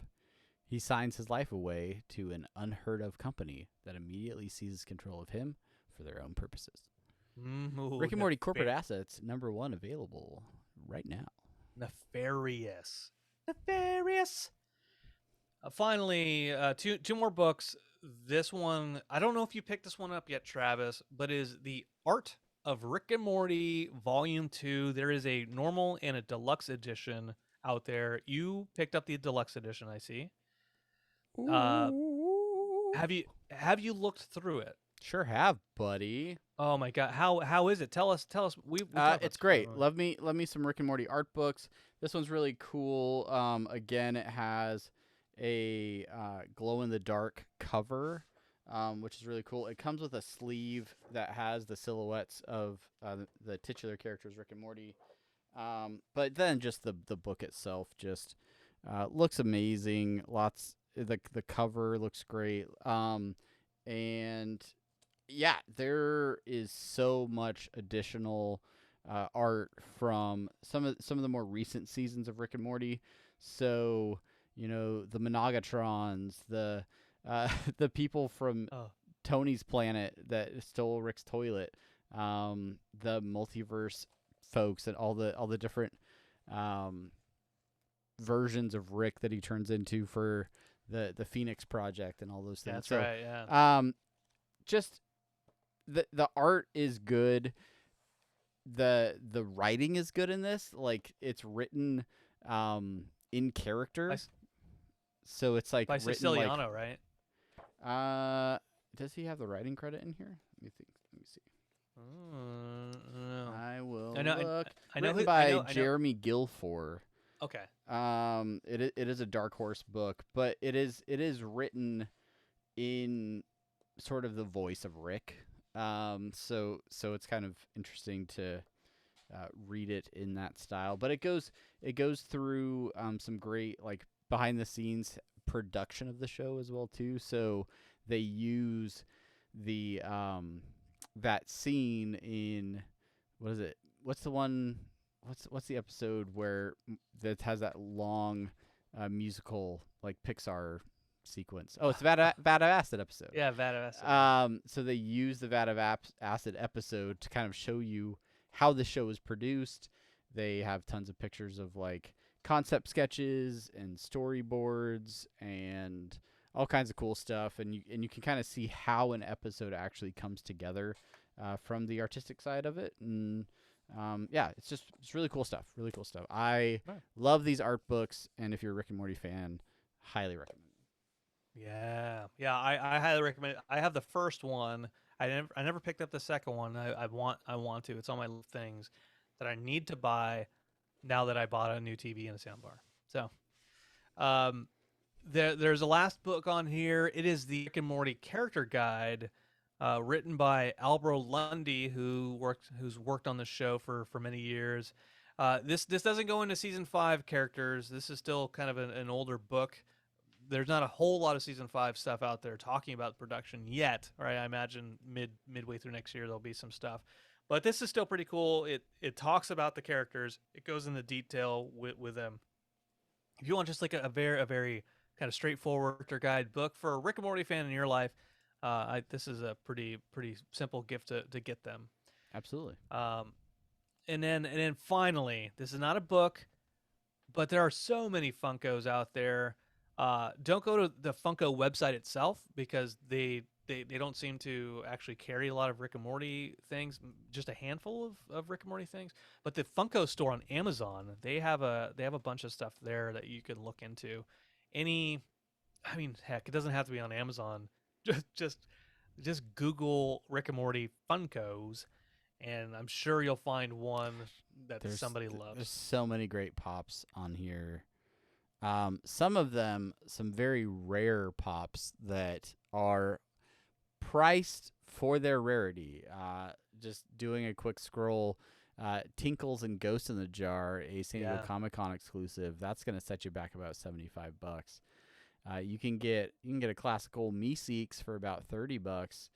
he signs his life away to an unheard-of company that immediately seizes control of him for their own purposes. Rick and Morty Corporate Assets #1 available right now. Nefarious. Finally, two more books. This one, I don't know if you picked this one up yet, Travis, but is The Art of Rick and Morty Volume 2. There is a normal and a deluxe edition out there. You picked up the deluxe edition, I see. Have you looked through it? Sure have, buddy. Oh my god, how is it? Tell us. We talked about It's this great. before. Love me some Rick and Morty art books. This one's really cool. Again, it has a glow in the dark cover, which is really cool. It comes with a sleeve that has the silhouettes of the titular characters, Rick and Morty. But then just the book itself just looks amazing. The cover looks great. And yeah, there is so much additional art from some of the more recent seasons of Rick and Morty. So the Monogatrons, the the people from Tony's planet that stole Rick's toilet, the multiverse folks, and all the different versions of Rick that he turns into for the Phoenix Project and all those things. That's right. Yeah. Just the art is good. The writing is good in this. Like, it's written in character. So it's like By written Siciliano, right? Does he have the writing credit in here? Let me think. Let me see. No. I will I know. look. I know. Written who- by I know. Jeremy Guilford. Okay. It is a Dark Horse book, but it is written in sort of the voice of Rick. So it's kind of interesting to read it in that style. But it goes through some great, like, behind the scenes production of the show as well too. So they use the that scene in, what is it? What's the one? What's the episode where that has that long musical, like, Pixar sequence? Oh, it's Vat of Acid episode. Yeah, Vat of Acid. So they use the Vat of Acid episode to kind of show you how the show is produced. They have tons of pictures of, like, concept sketches and storyboards and all kinds of cool stuff, and you can kind of see how an episode actually comes together from the artistic side of it. And yeah, it's really cool stuff. Really cool stuff. I love these art books, and if you're a Rick and Morty fan, highly recommend them. Yeah. I highly recommend it. I have the first one. I never picked up the second one. I want to. It's on my things that I need to buy now that I bought a new TV and a soundbar. So, there's a last book on here. It is the Rick and Morty character guide, written by Albro Lundy, who's worked on the show for many years. This doesn't go into season 5 characters. This is still kind of an older book. There's not a whole lot of season 5 stuff out there talking about production yet. Right? I imagine midway through next year there'll be some stuff. But this is still pretty cool. It talks about the characters. It goes into detail with them. If you want just like a very kind of straightforward character guide book for a Rick and Morty fan in your life, this is a pretty simple gift to get them. Absolutely. And then finally, this is not a book, but there are so many Funkos out there. Don't go to the Funko website itself, because they don't seem to actually carry a lot of Rick and Morty things, just a handful of Rick and Morty things. But the Funko store on Amazon, they have a bunch of stuff there that you can look into. Heck, it doesn't have to be on Amazon. Just Google Rick and Morty Funkos, and I'm sure you'll find one that somebody loves. There's so many great pops on here. Some of them, some very rare pops that are priced for their rarity. Just doing a quick scroll, Tinkles and Ghost in the Jar, a San Diego Comic-Con exclusive. That's gonna set you back about $75. You can get a classical Meeseeks for about $30.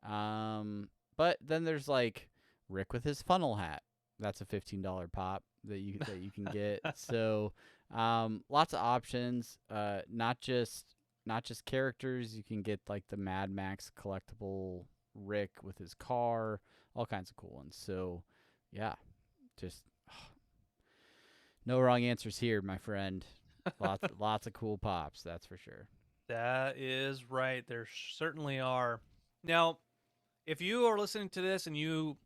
But then there's, like, Rick with his funnel hat. That's a $15 pop that you can get. So lots of options. Not just characters. You can get, like, the Mad Max collectible Rick with his car. All kinds of cool ones. So yeah, just no wrong answers here, my friend. Lots of cool pops, that's for sure. That is right. There certainly are. Now, if you are listening to this and you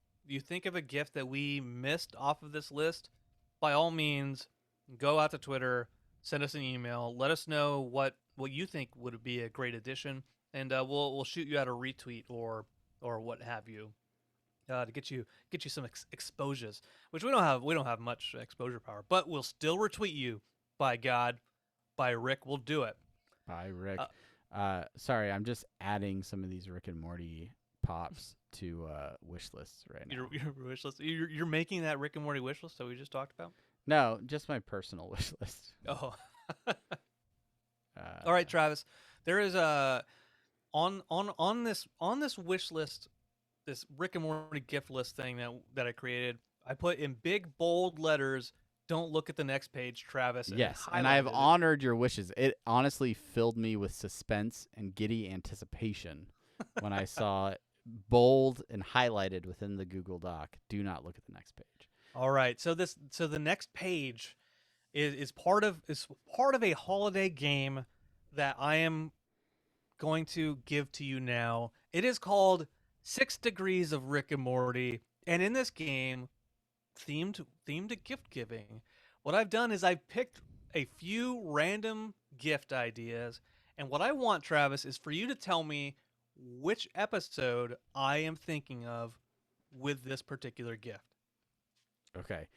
think of a gift that we missed off of this list, by all means, go out to Twitter, send us an email, let us know what you think would be a great addition, and we'll shoot you out a retweet or or what have you, to get you some exposures, which we don't have much exposure power, but we'll still retweet you. By God, by Rick, we'll do it. By Rick. Sorry, I'm just adding some of these Rick and Morty pops to wish lists right now. Your wish list. You're making that Rick and Morty wish list that we just talked about. No, just my personal wish list. Oh. All right, Travis. There is a on this wish list, this Rick and Morty gift list thing that I created. I put in big bold letters, "Don't look at the next page, Travis." Yes, and I have honored your wishes. It honestly filled me with suspense and giddy anticipation when I saw it bold and highlighted within the Google Doc. Do not look at the next page. All right, so the next page is part of a holiday game that I am going to give to you now. It is called 6 Degrees of Rick and Morty, and in this game, themed to gift giving, what I've done is I've picked a few random gift ideas, and what I want, Travis, is for you to tell me which episode I am thinking of with this particular gift. Okay.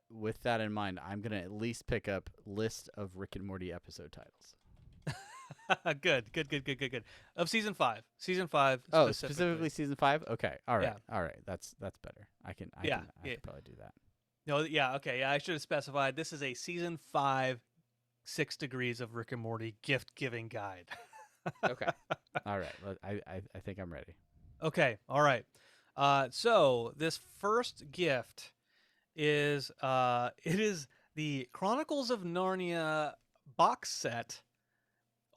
With that in mind, I'm going to at least pick up list of Rick and Morty episode titles. Good. Of season 5. Season 5. Oh, specifically season 5? Okay. All right. Yeah. All right. That's better. I can probably do that. No, yeah, okay. Yeah, I should have specified this is a season 5 6 Degrees of Rick and Morty gift giving guide. Okay. All right. I think I'm ready. Okay. All right. So this first gift is it is the Chronicles of Narnia box set.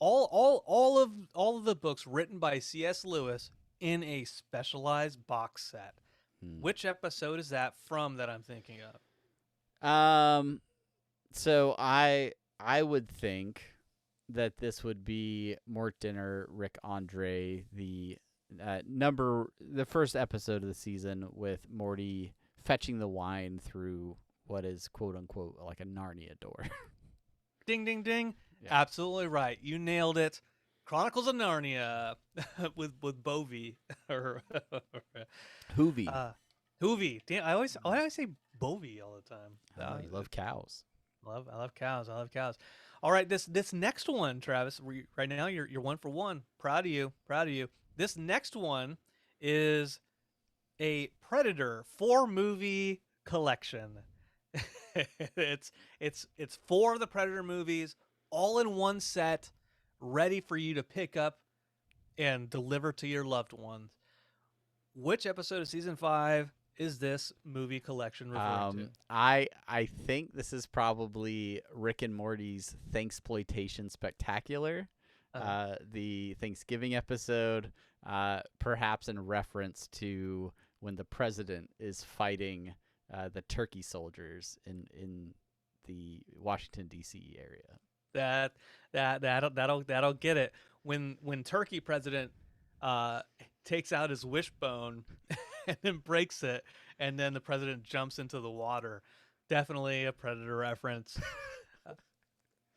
All of the books written by C.S. Lewis in a specialized box set. Which episode is that from that I'm thinking of? So I would think that this would be Mort Dinner, Rick Andre, the first episode of the season with Morty fetching the wine through what is quote unquote like a Narnia door. Ding ding ding. Yeah. Absolutely right. You nailed it. Chronicles of Narnia with Bovey or Hoovy. Hoovy. Damn, I always say Bovey all the time. Oh, you love cows. I love cows. All right, this next one, Travis. Right now you're 1 for 1. Proud of you. This next one is a Predator 4-movie collection. It's 4 of the Predator movies all in one set, ready for you to pick up and deliver to your loved ones. Which episode of season 5 is this movie collection referring to? I think this is probably Rick and Morty's Thanksploitation Spectacular, the Thanksgiving episode, perhaps in reference to when the president is fighting the turkey soldiers in the Washington D.C. area. That'll get it. When Turkey President takes out his wishbone and then breaks it, and then the president jumps into the water. Definitely a Predator reference.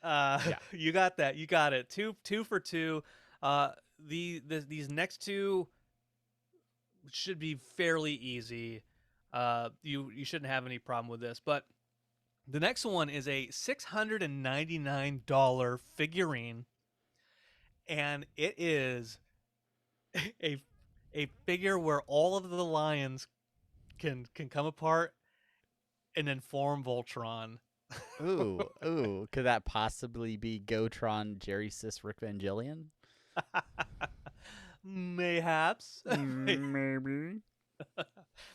Yeah. You got that. You got it. Two for 2. These next 2 should be fairly easy. You shouldn't have any problem with this, but the next one is a $699 figurine, and it is a figure where all of the lions can come apart and then form Voltron. Ooh, could that possibly be Gotron, Jerry Sis, Rick Vangelion? Mayhaps. Maybe.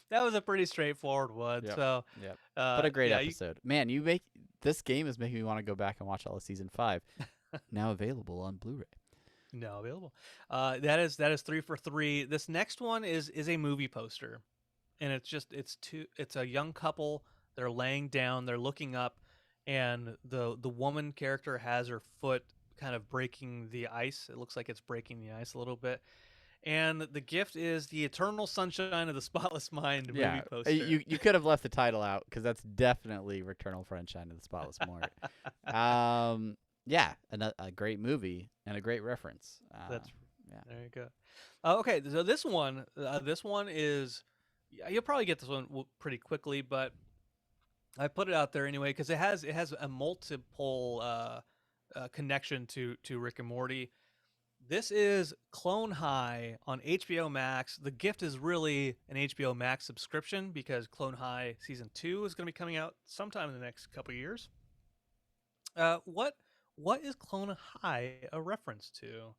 That was a pretty straightforward one. Yep. So, yep. What a great episode. Man, this game is making me want to go back and watch all of season 5. Now available on Blu Ray. Now available. That is 3 for 3. This next one is a movie poster. And it's a young couple. They're laying down, they're looking up, and the woman character has her foot kind of breaking the ice. It looks like it's breaking the ice a little bit. And the gift is the Eternal Sunshine of the Spotless Mind movie poster. You could have left the title out because that's definitely Returnal Sunshine of the Spotless Mind. Yeah, a great movie and a great reference. Yeah. There you go. Okay, so this one is you'll probably get this one pretty quickly, but I put it out there anyway because it has a multiple connection to Rick and Morty. This is Clone High on HBO Max. The gift is really an HBO Max subscription because Clone High season 2 is going to be coming out sometime in the next couple of years. What is Clone High a reference to?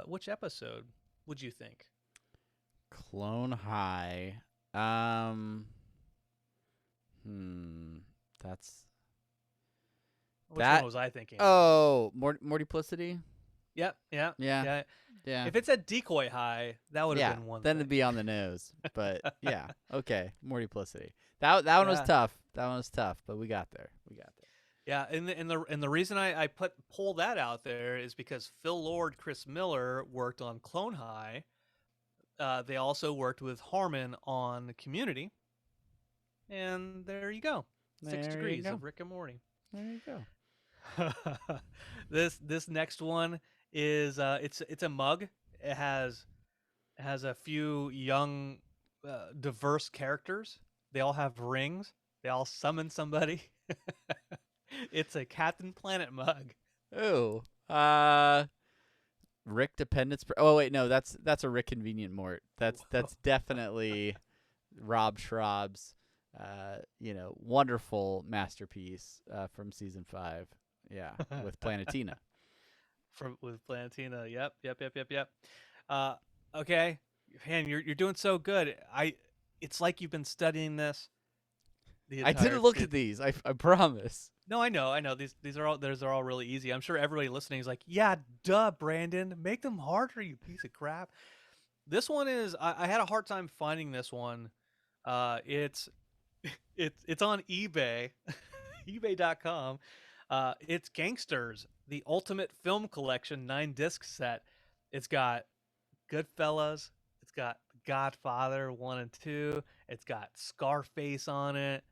Which episode would you think? Clone High. That's Which one was I thinking? Oh, Mortiplicity? Yep. Yeah. Yeah. If it said Decoy High, that would have been one. Then thing. it'd be on the nose. But yeah, okay, Mortiplicity. That one was tough. That one was tough, but we got there. Yeah, and the reason I pull that out there is because Phil Lord, Chris Miller worked on Clone High. They also worked with Harmon on Community. And there you go. 6 degrees of Rick and Morty. There you go. This next one is it's a mug. It has a few young diverse characters. They all have rings. They all summon somebody. It's a Captain Planet mug. Oh, Rick Dependence. Oh wait, no, that's a Rick Convenient Mort. That's definitely Rob Schraub's, wonderful masterpiece from season 5. Yeah, with Planetina. With Planetina. Yep. Okay, man, you're doing so good. It's like you've been studying this. I didn't look at these. I promise. No, I know. These are all really easy. I'm sure everybody listening is like, yeah, duh, Brandon, make them harder, you piece of crap. This one is I had a hard time finding this one. It's on eBay, ebay.com. It's Gangsters, the Ultimate Film Collection 9-disc set. It's got Goodfellas. It's got Godfather 1 and 2. It's got Scarface on it.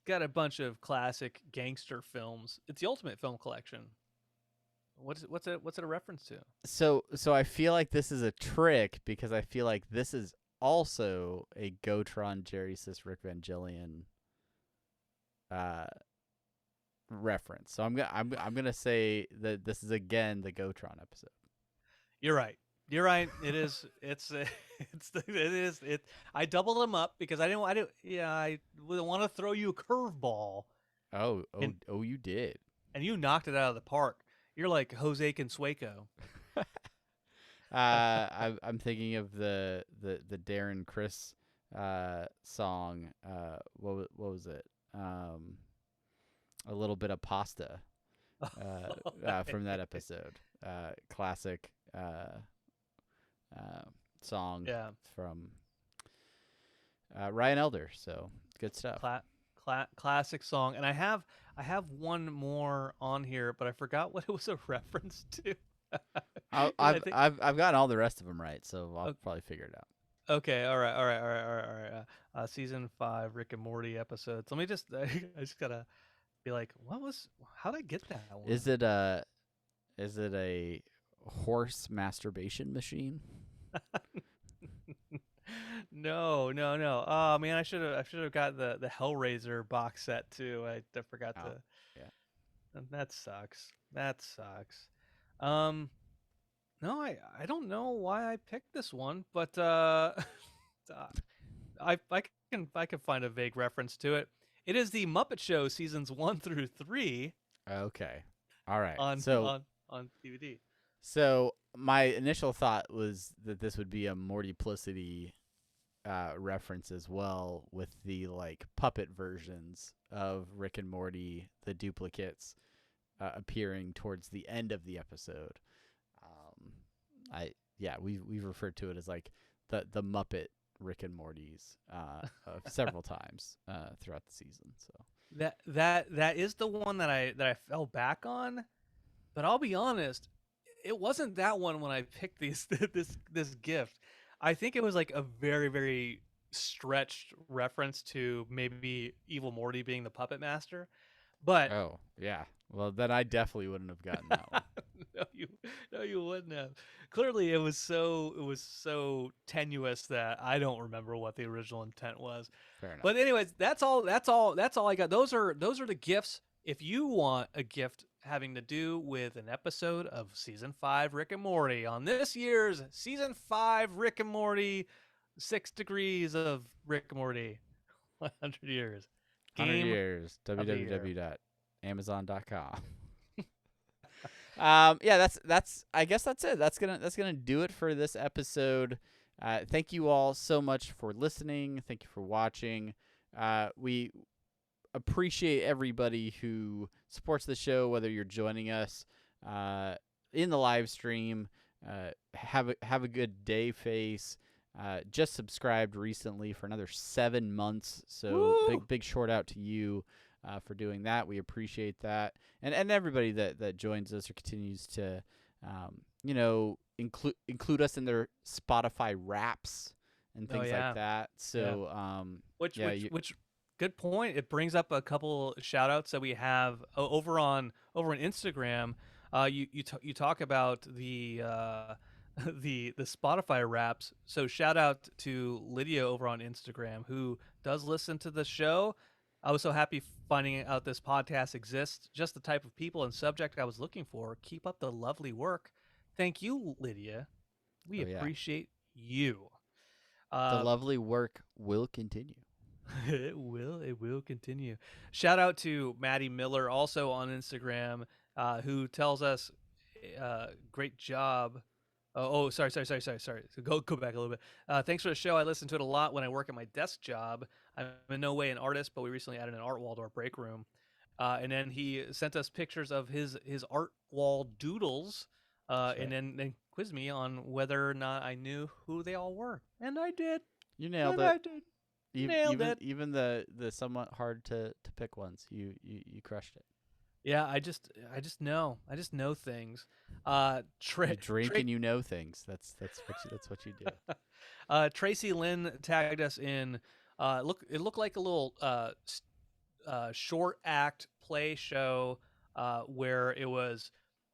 Got a bunch of classic gangster films. It's the Ultimate Film Collection. What's it a reference to? So I feel like this is a trick because I feel like this is also a Gotron Jerry Sis Rick Vangelion reference. So I'm gonna say that this is again the Gotron episode. You're right. It is. I doubled them up because I want to throw you a curveball. Oh, you did. And you knocked it out of the park. You're like Jose Canseco. I'm thinking of the Darren Criss song. What was it? A little bit of pasta. From that episode. Classic. Song from Ryan Elder, so good stuff. Classic song, and I have one more on here, but I forgot what it was a reference to. I've gotten all the rest of them right, so I'll probably figure it out. Okay, all right. Season 5 Rick and Morty episodes. Let me just I just gotta be like, how did I get that one? Is it a horse masturbation machine? No. Oh man, I should have got the Hellraiser box set too. I forgot to. Yeah. That sucks. No, I don't know why I picked this one, but I can find a vague reference to it. It is the Muppet Show seasons 1 through 3. Okay. All right. On DVD. So my initial thought was that this would be a Mortiplicity reference as well, with the puppet versions of Rick and Morty, the duplicates appearing towards the end of the episode. We've referred to it as the Muppet Rick and Morty's several times throughout the season. So that is the one that I fell back on, but I'll be honest. It wasn't that one when I picked this gift. I think it was a very, very stretched reference to maybe Evil Morty being the puppet master. But oh yeah, well then I definitely wouldn't have gotten that one. No, you you wouldn't have. Clearly, it was so tenuous that I don't remember what the original intent was. Fair enough. But anyways, that's all I got. Those are the gifts. If you want a gift having to do with an episode of season 5 Rick and Morty on this year's season 5 Rick and Morty, 6 degrees of Rick and Morty, 100 years. 100 Game years. of the year. www.amazon.com. Yeah, that's I guess that's it. That's gonna do it for this episode. Thank you all so much for listening. Thank you for watching. We appreciate everybody who supports the show, whether you're joining us in the live stream. Have a good day, Face. Just subscribed recently for another 7 months, so big shout out to you for doing that. We appreciate that, and everybody that joins us or continues to include us in their Spotify wraps and things like that. So which good point. It brings up a couple shout outs that we have over on Instagram. You talk about the Spotify wraps. So shout out to Lydia over on Instagram who does listen to the show. I was so happy finding out this podcast exists. Just the type of people and subject I was looking for. Keep up the lovely work. Thank you, Lydia. We appreciate you. The lovely work will continue. It will continue. Shout out to Maddie Miller, also on Instagram, who tells us, great job. Sorry. So go back a little bit. Thanks for the show. I listen to it a lot when I work at my desk job. I'm in no way an artist, but we recently added an art wall to our break room. And then he sent us pictures of his art wall doodles, and then quizzed me on whether or not I knew who they all were. And I did. You nailed it. I did. Nailed it. Even the somewhat hard to pick ones, you crushed it. Yeah, I just know. I just know things. You drink and you know things. That's what you do. Tracy Lynn tagged us in. It looked like a little short act play show where it was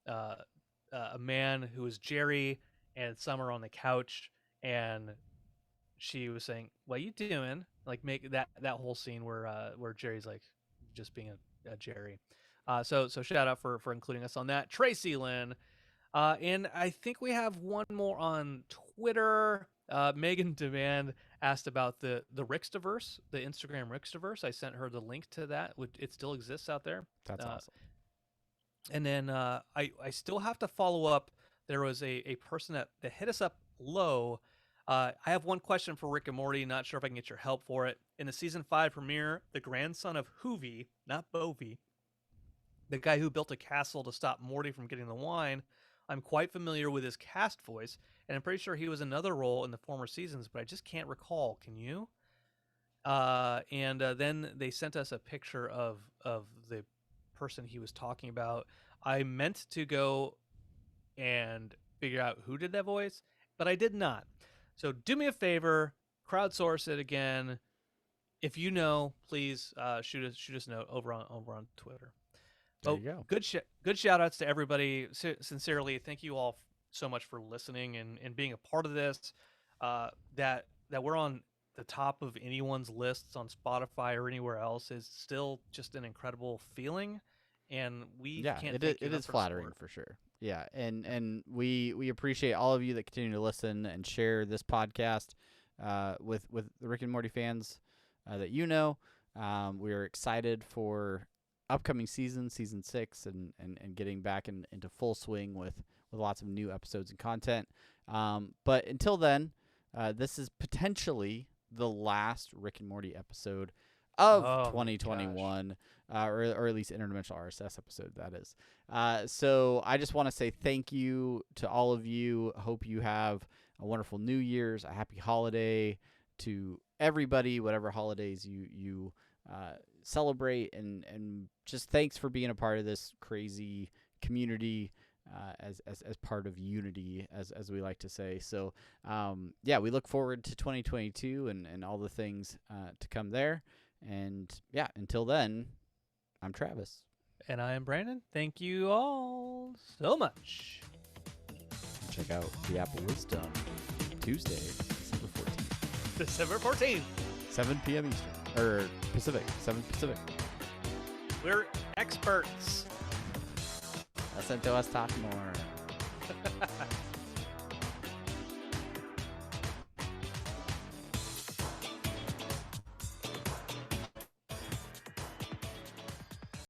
a man who was Jerry and Summer on the couch, and she was saying, "What you doing?" Like make that whole scene where Jerry's like just being a Jerry. So shout out for including us on that, Tracy Lynn. And I think we have one more on Twitter. Megan Demand asked about the Rickstaverse, the Instagram Rickstaverse. I sent her the link to that. It still exists out there. That's awesome. And then I still have to follow up. There was a person that hit us up low. I have one question for Rick and Morty. Not sure if I can get your help for it. In the season 5 premiere, the grandson of Hoovy, not Bovey, the guy who built a castle to stop Morty from getting the wine, I'm quite familiar with his cast voice, and I'm pretty sure he was another role in the former seasons, but I just can't recall. Can you? And then they sent us a picture of the person he was talking about. I meant to go and figure out who did that voice, but I did not. So do me a favor, crowdsource it again. If you know, please shoot us a note over on Twitter. There you go. Good shout outs to everybody. Sincerely, thank you all so much for listening and being a part of this. That we're on the top of anyone's lists on Spotify or anywhere else is still just an incredible feeling, and we can't. It is flattering for sure. Yeah, and we appreciate all of you that continue to listen and share this podcast with the Rick and Morty fans that you know. We're excited for upcoming season 6, and getting back into full swing with lots of new episodes and content. But until then, this is potentially the last Rick and Morty episode of 2021, or at least Interdimensional RSS episode, that is. So I just want to say thank you to all of you. I hope you have a wonderful New Year's, a happy holiday to everybody, whatever holidays you celebrate, and just thanks for being a part of this crazy community, as part of unity, as we like to say. So we look forward to 2022 and all the things to come there. And until then, I'm Travis. And I am Brandon. Thank you all so much. check out The Apple Wisdom Tuesday, December 14th. December 14th. 7 p.m. Eastern. Or Pacific. 7 Pacific. We're experts. Listen to us talk more.